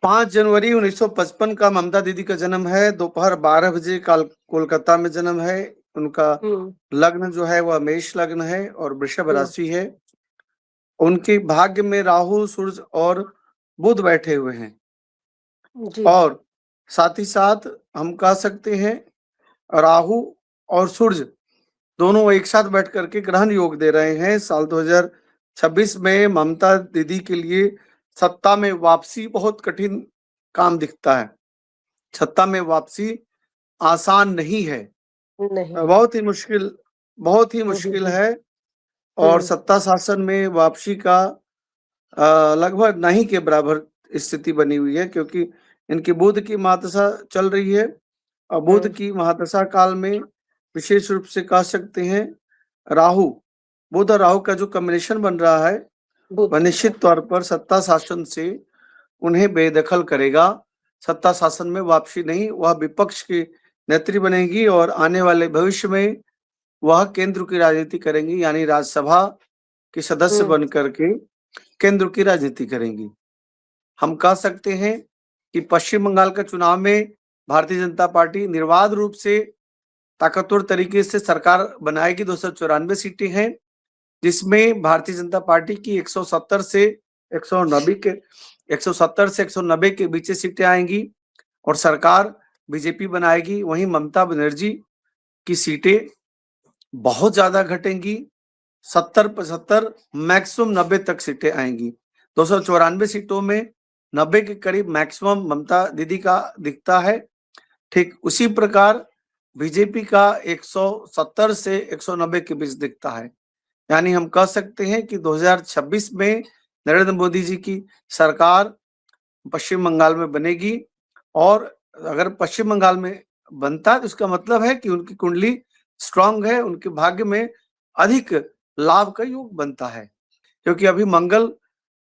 5 जनवरी 1955 का ममता दीदी का जन्म है। दोपहर 12 बजे कोलकाता में जन्म है उनका। लग्न जो है वह मेष लग्न है और वृषभ राशि है। उनके भाग्य में राहु, सूर्य और बुध बैठे हुए हैं। जी। और साथ ही साथ हम कह सकते हैं राहु और सूर्य दोनों एक साथ बैठ करके ग्रहण योग दे रहे हैं। साल 2026 में ममता दीदी के लिए सत्ता में वापसी बहुत कठिन काम दिखता है। सत्ता में वापसी आसान नहीं है, नहीं। बहुत ही मुश्किल है। और सत्ता शासन में वापसी का लगभग नहीं के बराबर स्थिति बनी हुई है, क्योंकि इनकी बुध की महादशा चल रही है। और बुध की महादशा काल में विशेष रूप से कह सकते हैं राहु, बुध और राहु का जो कॉम्बिनेशन बन रहा है वह निश्चित तौर पर सत्ता शासन से उन्हें बेदखल करेगा। सत्ता शासन में वापसी नहीं, वह विपक्ष की नेत्री बनेगी और आने वाले भविष्य में वह केंद्र की राजनीति करेंगी, यानी राज्यसभा के सदस्य बन करके केंद्र की राजनीति करेंगी। हम कह सकते हैं कि पश्चिम बंगाल का चुनाव में भारतीय जनता पार्टी निर्बाध रूप से ताकतवर तरीके से सरकार बनाएगी। 294 सीटें हैं, जिसमें भारतीय जनता पार्टी की 170 से 190 के बीच सीटें आएंगी और सरकार बीजेपी बनाएगी। वहीं ममता बनर्जी की सीटें बहुत ज्यादा घटेंगी, 70-75 मैक्सिमम 90 तक सीटें आएंगी। 294 सीटों में 90 के करीब मैक्सिमम ममता दीदी का दिखता है। ठीक उसी प्रकार बीजेपी का 170 से 190 के बीच दिखता है। यानी हम कह सकते हैं कि 2026 में नरेंद्र मोदी जी की सरकार पश्चिम बंगाल में बनेगी। और अगर पश्चिम बंगाल में बनता है तो इसका मतलब है कि उनकी कुंडली स्ट्रांग है, उनके भाग्य में अधिक लाभ का योग बनता है। क्योंकि अभी मंगल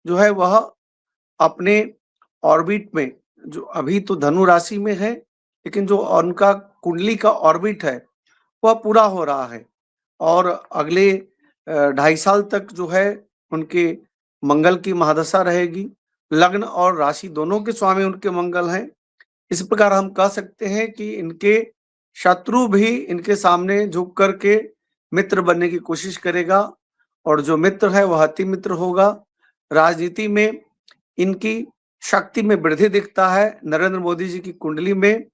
जो है वह अपने ऑर्बिट में, जो अभी तो धनु राशि में है, लेकिन जो उनका कुंडली का ऑर्बिट है वह पूरा हो रहा है। और अगले 2.5 साल तक जो है उनके मंगल की महादशा रहेगी। लग्न और राशि दोनों के स्वामी उनके मंगल हैं। इस प्रकार हम कह सकते हैं कि इनके शत्रु भी इनके सामने झुक करके मित्र बनने की कोशिश करेगा, और जो मित्र है वह अति मित्र होगा। राजनीति में इनकी शक्ति में वृद्धि दिखता है। नरेंद्र मोदी जी की कुंडली में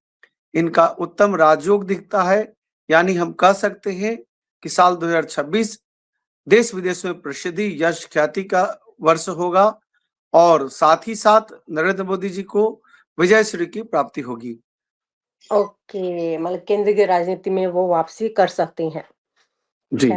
इनका उत्तम राजयोग दिखता है। यानी हम कह सकते हैं कि साल 2026 देश विदेश में प्रसिद्धि, यश, ख्याति का वर्ष होगा और साथ ही साथ नरेंद्र मोदी जी को विजय श्री की प्राप्ति होगी। ओके, मतलब केंद्र की राजनीति में वो वापसी कर सकती हैं। जी।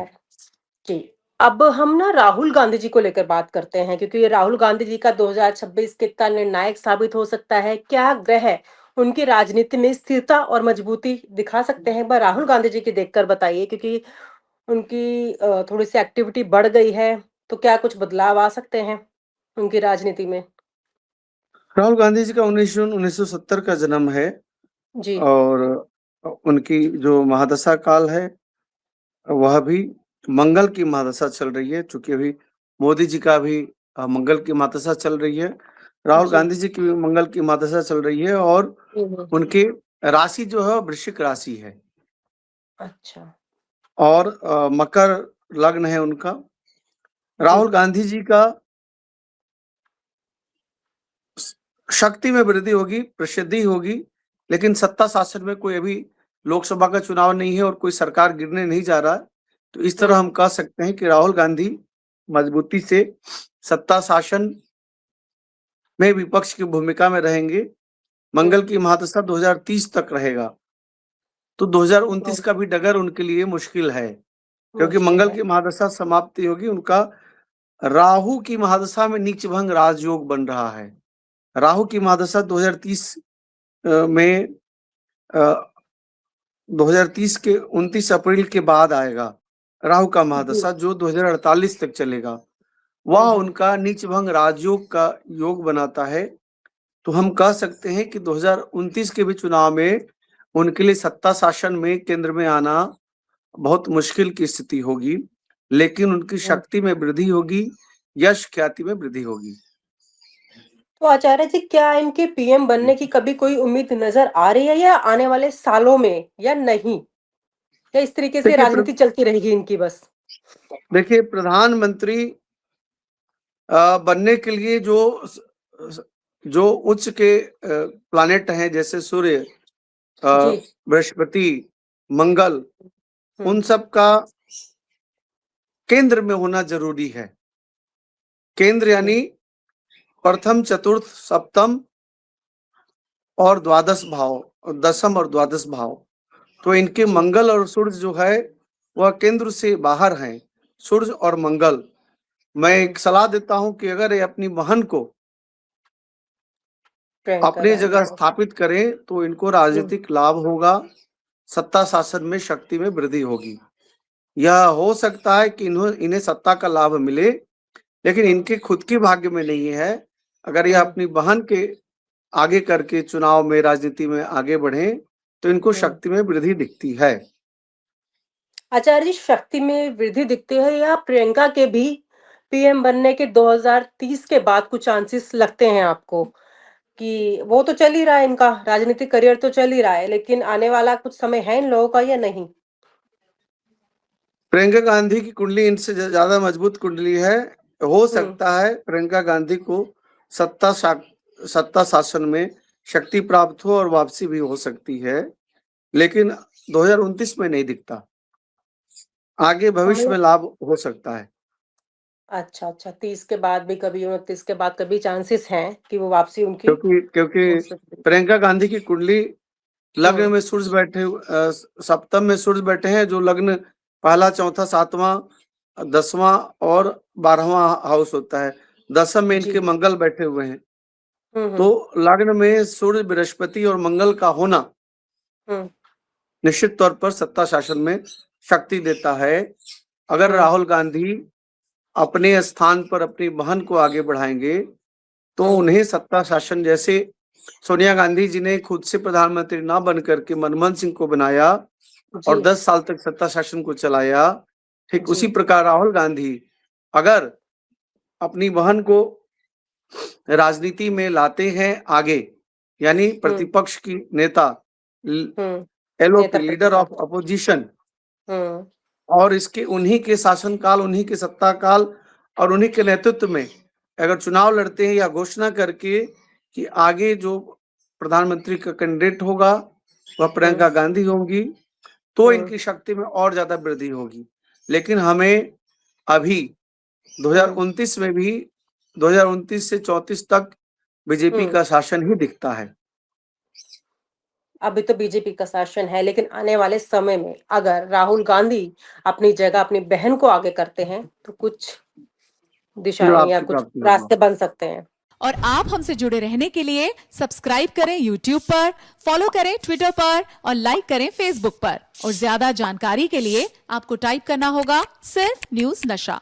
जी। अब हम ना राहुल गांधी जी को लेकर बात करते हैं, क्योंकि ये राहुल गांधी जी का 2026 कितना निर्णायक साबित हो सकता है। क्या ग्रह उनकी राजनीति में स्थिरता और मजबूती दिखा सकते हैं? एक बार राहुल गांधी जी की देखकर बताइए, क्योंकि उनकी थोड़ी सी एक्टिविटी बढ़ गई है, तो क्या कुछ बदलाव आ सकते हैं उनकी राजनीति में? राहुल गांधी जी का 19 जून 1970 का जन्म है। जी। और उनकी जो महादशा काल है वह भी मंगल की महादशा चल रही है। चूंकि अभी मोदी जी का भी मंगल की महादशा चल रही है, राहुल जी। गांधी जी की भी मंगल की महादशा चल रही है। और उनकी राशि जो है वृश्चिक राशि है। अच्छा। और मकर लग्न है उनका। राहुल गांधी जी का शक्ति में वृद्धि होगी, प्रसिद्धि होगी, लेकिन सत्ता शासन में कोई अभी लोकसभा का चुनाव नहीं है और कोई सरकार गिरने नहीं जा रहा। तो इस तरह हम कह सकते हैं कि राहुल गांधी मजबूती से सत्ता शासन में विपक्ष की भूमिका में रहेंगे। मंगल की महादशा 2030 तक रहेगा, तो 2029 का भी डगर उनके लिए मुश्किल है, क्योंकि मंगल की महादशा समाप्ति होगी। उनका राहु की महादशा में नीच भंग राजयोग बन रहा है। राहु की महादशा 2030 में 2030 के 29 अप्रैल के बाद आएगा राहु का महादशा, जो 2048 तक चलेगा। वह उनका नीच भंग राजयोग का योग बनाता है। तो हम कह सकते हैं कि 2029 के भी चुनाव में उनके लिए सत्ता शासन में केंद्र में आना बहुत मुश्किल की स्थिति होगी, लेकिन उनकी शक्ति में वृद्धि होगी, यश ख्याति में वृद्धि होगी। तो आचार्य जी, क्या इनके पीएम बनने की कभी कोई उम्मीद नजर आ रही है या आने वाले सालों में, या नहीं? या इस तरीके से देखिए राजनीति चलती रहेगी इनकी बस? देखिए प्रधानमंत्री बनने के लिए जो उच्च के प्लानेट हैं, जैसे सूर्य, जी। बृहस्पति, मंगल, हम्म। उन सब का केंद्र में होना जरूरी है। केंद्र यानी प्रथम, चतुर्थ, सप्तम और द्वादश भाव, दसम और द्वादश भाव। तो इनके जी। मंगल और सूर्य जो है वह केंद्र से बाहर हैं, सूर्य और मंगल। मैं एक सलाह देता हूं कि अगर ये अपनी बहन को प्रियंका अपनी गांधी जगह को। स्थापित करें तो इनको हम्म। राजनीतिक लाभ होगा, सत्ता शासन में शक्ति में वृद्धि होगी। यह हो सकता है कि इन्हें सत्ता का लाभ मिले, लेकिन हम्म। इनके खुद की भाग्य में नहीं है। अगर यह हम्म। अपनी बहन के आगे करके चुनाव में, राजनीति में आगे बढ़े तो इनको हम्म। शक्ति में वृद्धि दिखती है। आचार्य जी, शक्ति में वृद्धि दिखती है या प्रियंका के भी पीएम बनने के 2030 के बाद कुछ चांसेस लगते हैं आपको? कि वो तो चल ही रहा है, इनका राजनीतिक करियर तो चल ही रहा है, लेकिन आने वाला कुछ समय है इन लोगों का या नहीं? प्रियंका गांधी की कुंडली इनसे ज्यादा मजबूत कुंडली है। हो हम्म। सकता है प्रियंका गांधी को सत्ता शासन में शक्ति प्राप्त हो और वापसी भी हो सकती है, लेकिन 2029 में नहीं दिखता। आगे भविष्य में लाभ हो सकता है। अच्छा, अच्छा, 30 के बाद भी कभी, 29 के बाद कभी चांसेस हैं कि वो वापसी उनकी क्योंकि क्योंकि हो सकती है। प्रियंका गांधी की कुंडली लग्न हम्म। में सूर्य बैठे, सप्तम में सूर्य बैठे हैं, जो लग्न पहला, चौथा, सातवां, 10वां और 12वां हाउस होता है। दसम में जी। इनके मंगल बैठे हुए हैं। हम्म। तो लग्न में सूर्य, बृहस्पति और मंगल का होना हम्म। निश्चित तौर पर सत्ता शासन में शक्ति देता है। अगर हम्म। राहुल गांधी अपने स्थान पर अपनी बहन को आगे बढ़ाएंगे तो हम्म। उन्हें सत्ता शासन, जैसे सोनिया गांधी जी ने खुद से प्रधानमंत्री ना बन करके मनमोहन सिंह को बनाया जी। और 10 साल तक सत्ता शासन को चलाया, ठीक जी। उसी प्रकार राहुल गांधी अगर अपनी बहन को राजनीति में लाते हैं आगे, यानी हम्म। प्रतिपक्ष की नेता, हम्म। नेता एलओपी, लीडर ऑफ प्रतिपक्ष। अपोजिशन, हम्म। और इसके उन्हीं के शासनकाल, उन्हीं के सत्ता काल और उन्हीं के नेतृत्व में अगर चुनाव लड़ते हैं या घोषणा करके कि आगे जो प्रधानमंत्री का कैंडिडेट होगा वह प्रियंका गांधी होंगी, तो हम्म। इनकी शक्ति में और ज्यादा वृद्धि होगी। लेकिन हमें अभी 2029 में भी 2029 से 34 तक बीजेपी हम्म। का शासन ही दिखता है। अभी तो बीजेपी का शासन है, लेकिन आने वाले समय में अगर राहुल गांधी अपनी जगह अपनी बहन को आगे करते हैं तो कुछ दिशाएं या आपकी कुछ प्राप्ति होगी। रास्ते बन सकते हैं। और आप हमसे जुड़े रहने के लिए सब्सक्राइब करें YouTube पर, फॉलो करें Twitter पर और लाइक करें Facebook पर। और ज्यादा जानकारी के लिए आपको टाइप करना होगा सिर्फ न्यूज नशा।